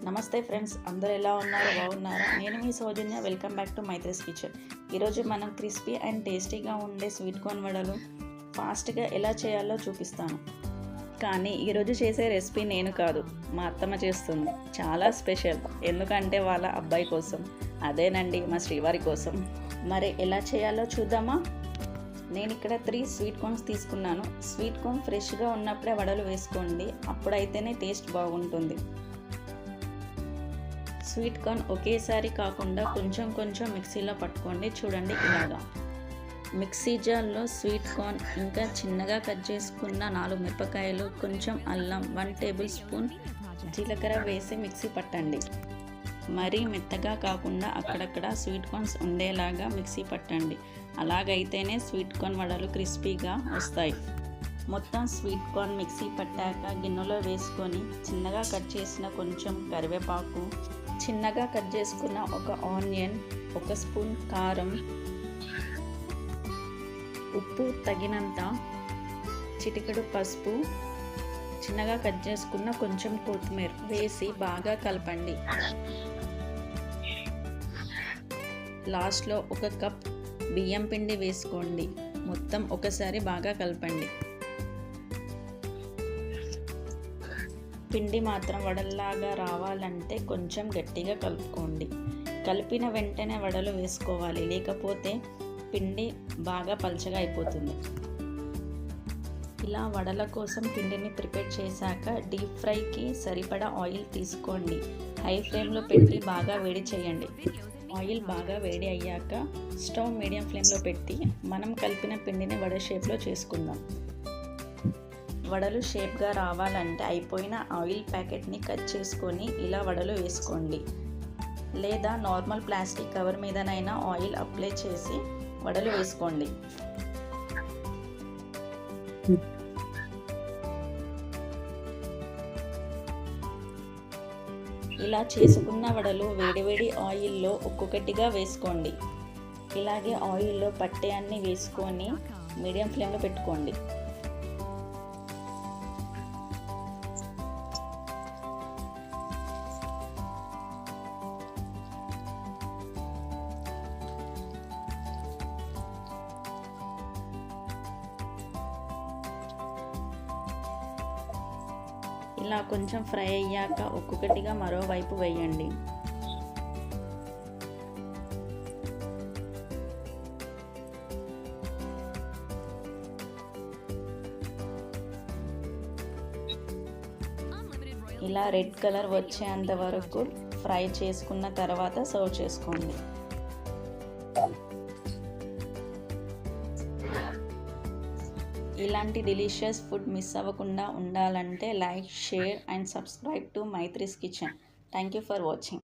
నమస్తే ఫ్రెండ్స్, అందరూ ఎలా ఉన్నారు? బాగున్నారా? నేను మీ Soujanya. Welcome back to Maithri's kitchen. ఈరోజు మనం క్రిస్పీ అండ్ టేస్టీగా ఉండే స్వీట్ కార్న్ వడలు ఫాస్ట్గా ఎలా చేయాలో చూపిస్తాను. కానీ ఈరోజు చేసే రెసిపీ నేను కాదు, మా అత్తమ్మ చేస్తుంది. చాలా స్పెషల్, ఎందుకంటే వాళ్ళ అబ్బాయి కోసం. అదేనండి, మా శ్రీవారి కోసం. మరి ఎలా చేయాలో చూద్దామా? నేను ఇక్కడ 3 స్వీట్ కార్న్స్ తీసుకున్నాను. స్వీట్ కార్న్ ఫ్రెష్గా ఉన్నప్పుడే వడలు వేసుకోండి, అప్పుడైతేనే టేస్ట్ బాగుంటుంది. స్వీట్ కార్న్ ఒకేసారి కాకుండా కొంచెం కొంచెం మిక్సీలో పట్టుకోండి. చూడండి ఇలాగా. మిక్సీ జార్లో స్వీట్ కార్న్, ఇంకా చిన్నగా కట్ చేసుకున్న 4 మిరపకాయలు, కొంచెం అల్లం, 1 టేబుల్ స్పూన్ జీలకర్ర వేసి మిక్సీ పట్టండి. మరీ మెత్తగా కాకుండా అక్కడక్కడ స్వీట్ కార్న్స్ ఉండేలాగా మిక్సీ పట్టండి. అలాగైతేనే స్వీట్ కార్న్ వడలు క్రిస్పీగా వస్తాయి. మొత్తం స్వీట్ కార్న్ మిక్సీ పట్టాక గిన్నెలో వేసుకొని చిన్నగా కట్ చేసిన కొంచెం కరివేపాకు, చిన్నగా కట్ చేసుకున్న ఒక ఆనియన్, 1 స్పూన్ కారం, ఉప్పు తగినంత, చిటికెడు పసుపు, చిన్నగా కట్ చేసుకున్న కొంచెం కొత్తిమీర వేసి బాగా కలపండి. లాస్ట్లో 1 కప్ బియ్యం పిండి వేసుకోండి. మొత్తం ఒకసారి బాగా కలపండి. పిండి మాత్రం వడల్లాగా రావాలంటే కొంచెం గట్టిగా కలుపుకోండి. కలిపిన వెంటనే వడలు వేసుకోవాలి, లేకపోతే పిండి బాగా పల్చగా అయిపోతుంది. ఇలా వడల కోసం పిండిని ప్రిపేర్ చేశాక డీప్ ఫ్రైకి సరిపడా ఆయిల్ తీసుకోండి. హై ఫ్లేమ్లో పెట్టి బాగా వేడి చేయండి. ఆయిల్ బాగా వేడి అయ్యాక స్టవ్ మీడియం ఫ్లేమ్లో పెట్టి మనం కలిపిన పిండిని వడ షేప్లో చేసుకుందాం. వడలు షేప్గా రావాలంటే అయిపోయిన ఆయిల్ ప్యాకెట్ని కట్ చేసుకొని ఇలా వడలు వేసుకోండి. లేదా నార్మల్ ప్లాస్టిక్ కవర్ మీదనైనా ఆయిల్ అప్లై చేసి వడలు వేసుకోండి. ఇలా చేసుకున్న వడలు వేడివేడి ఆయిల్లో ఒక్కొక్కటిగా వేసుకోండి. ఇలాగే ఆయిల్లో పట్టే అన్ని వేసుకొని మీడియం ఫ్లేమ్లో పెట్టుకోండి. ఇలా కొంచెం ఫ్రై అయ్యాక ఒక్కొక్కటిగా మరోవైపు వేయండి. ఇలా రెడ్ కలర్ వచ్చేంత వరకు ఫ్రై చేసుకున్న తర్వాత సర్వ్ చేసుకోండి. ఇలాంటి డెలిషియస్ ఫుడ్ మిస్ అవ్వకుండా ఉండాలంటే like, share and subscribe to Maithri's kitchen. Thank you for watching.